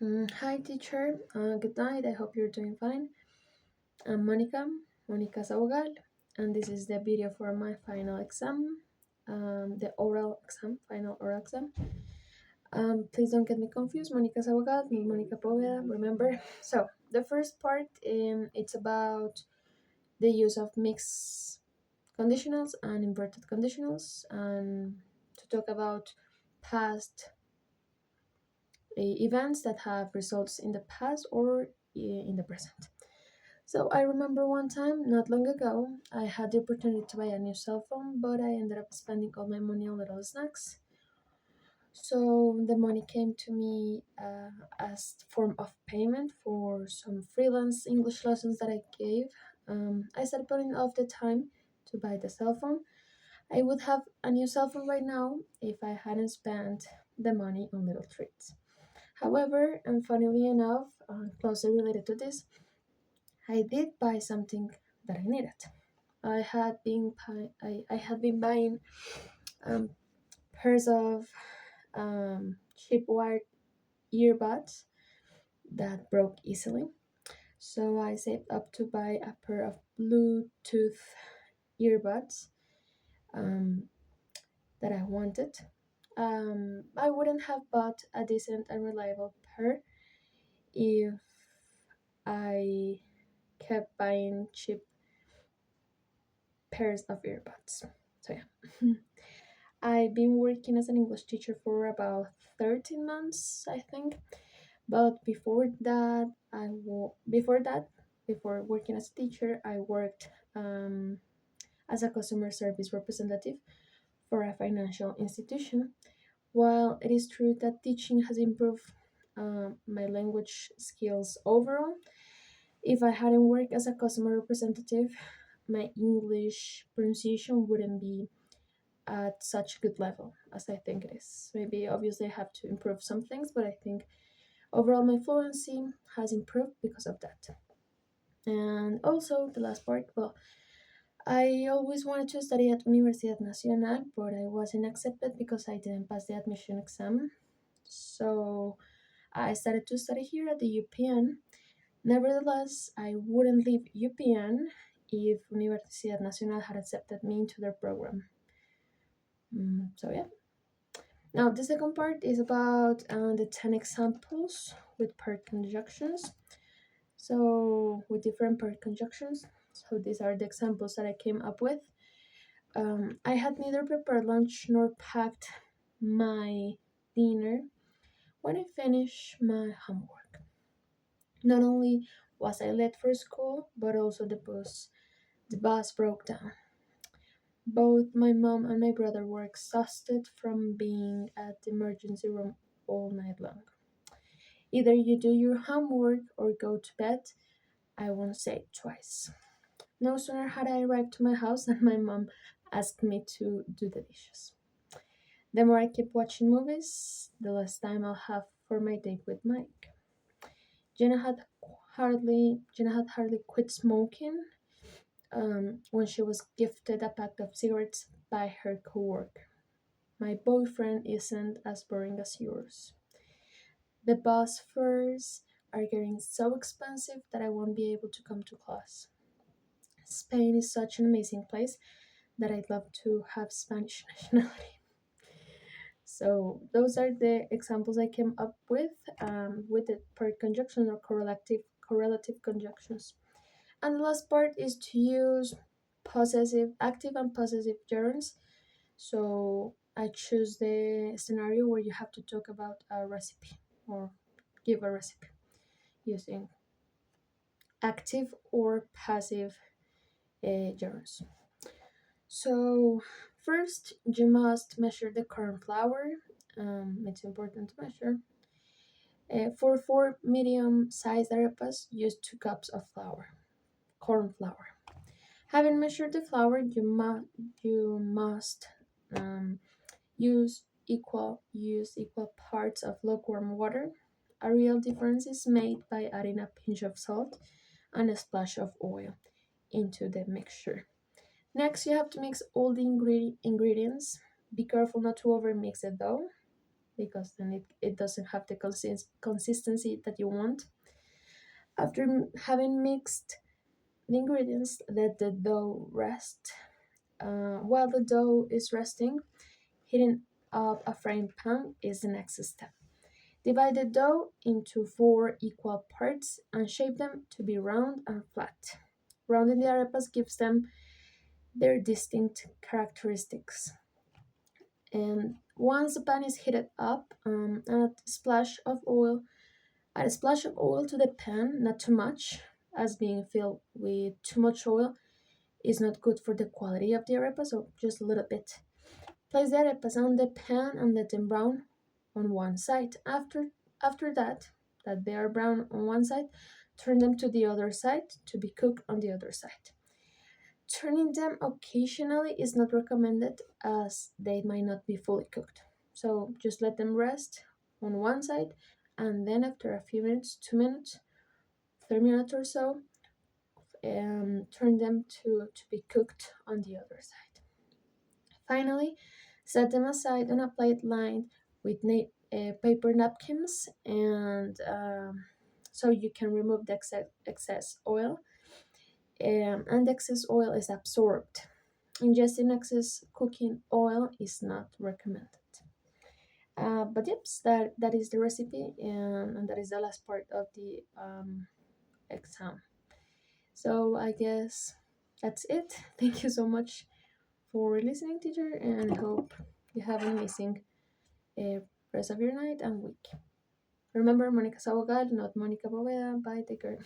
Hi, teacher. Good night. I hope you're doing fine. I'm Monica Saugal, and this is the video for my final exam, the oral exam, final oral exam. Please don't get me confused. Monica Saugal, not Monica Poveda, remember? So, the first part, it's about the use of mixed conditionals and inverted conditionals, and to talk about past events that have results in the past or in the present. So I remember one time, not long ago, I had the opportunity to buy a new cell phone, but I ended up spending all my money on little snacks. So the money came to me as form of payment for some freelance English lessons that I gave. I started putting off the time to buy the cell phone. I would have a new cell phone right now if I hadn't spent the money on little treats. However, and funnily enough, closely related to this, I did buy something that I needed. I had been buying um, pairs of cheap wired earbuds that broke easily. So I saved up to buy a pair of Bluetooth earbuds um, that I wanted. I wouldn't have bought a decent and reliable pair if I kept buying cheap pairs of earbuds. So yeah. I've been working as an English teacher for about 13 months, I think. But before working as a teacher, I worked as a customer service representative for a financial institution. While it is true that teaching has improved my language skills overall, if I hadn't worked as a customer representative, my English pronunciation wouldn't be at such a good level as I think it is. Maybe obviously I have to improve some things, but I think overall my fluency has improved because of that. And also the last part, well, I always wanted to study at Universidad Nacional, but I wasn't accepted because I didn't pass the admission exam. So I started to study here at the UPN. Nevertheless, I wouldn't leave UPN if Universidad Nacional had accepted me into their program. So yeah. Now, the second part is about the 10 examples with paired conjunctions. So, with different paired conjunctions. So, these are the examples that I came up with. I had neither prepared lunch nor packed my dinner when I finished my homework. Not only was I late for school, but also the bus broke down. Both my mom and my brother were exhausted from being at the emergency room all night long. Either you do your homework or go to bed. I won't say it twice. No sooner had I arrived to my house than my mom asked me to do the dishes. The more I keep watching movies, the less time I'll have for my date with Mike. Jenna had hardly quit smoking when she was gifted a pack of cigarettes by her coworker. My boyfriend isn't as boring as yours. The bus fares are getting so expensive that I won't be able to come to class. Spain is such an amazing place that I'd love to have Spanish nationality. So those are the examples I came up with the paired conjunction or correlative conjunctions. And the last part is to use active and possessive gerunds. So I choose the scenario where you have to talk about a recipe or give a recipe using active or passive gerunds. So first, you must measure the corn flour. It's important to measure. For 4 medium-sized arepas, use 2 cups of corn flour. Having measured the flour, you must um, use equal parts of lukewarm water. A real difference is made by adding a pinch of salt and a splash of oil into the mixture. Next, you have to mix all the ingredients. Be careful not to overmix it though. because then it doesn't have the consistency that you want. After having mixed the ingredients, let the dough rest. While the dough is resting, heating up a frying pan is the next step. Divide the dough into four equal parts and shape them to be round and flat. Rounding the arepas gives them their distinct characteristics. And once the pan is heated up, add a splash of oil to the pan, not too much, as being filled with too much oil is not good for the quality of the arepa, so just a little bit. Place the arepas on the pan and let them brown on one side. After that they are brown on one side, turn them to the other side to be cooked on the other side. Turning them occasionally is not recommended as they might not be fully cooked. So just let them rest on one side and then after a few minutes, 2 minutes, 3 minutes or so, turn them to be cooked on the other side. Finally, set them aside on a plate lined with paper napkins and so you can remove the excess oil, and excess oil is absorbed. Ingesting excess cooking oil is not recommended. But yep, that is the recipe, and that is the last part of the exam. So I guess that's it. Thank you so much for listening, teacher, and I hope you have an amazing uh, rest of your night and week. Remember, Monica Sabogal, not Monica Boveda. Bye, take care.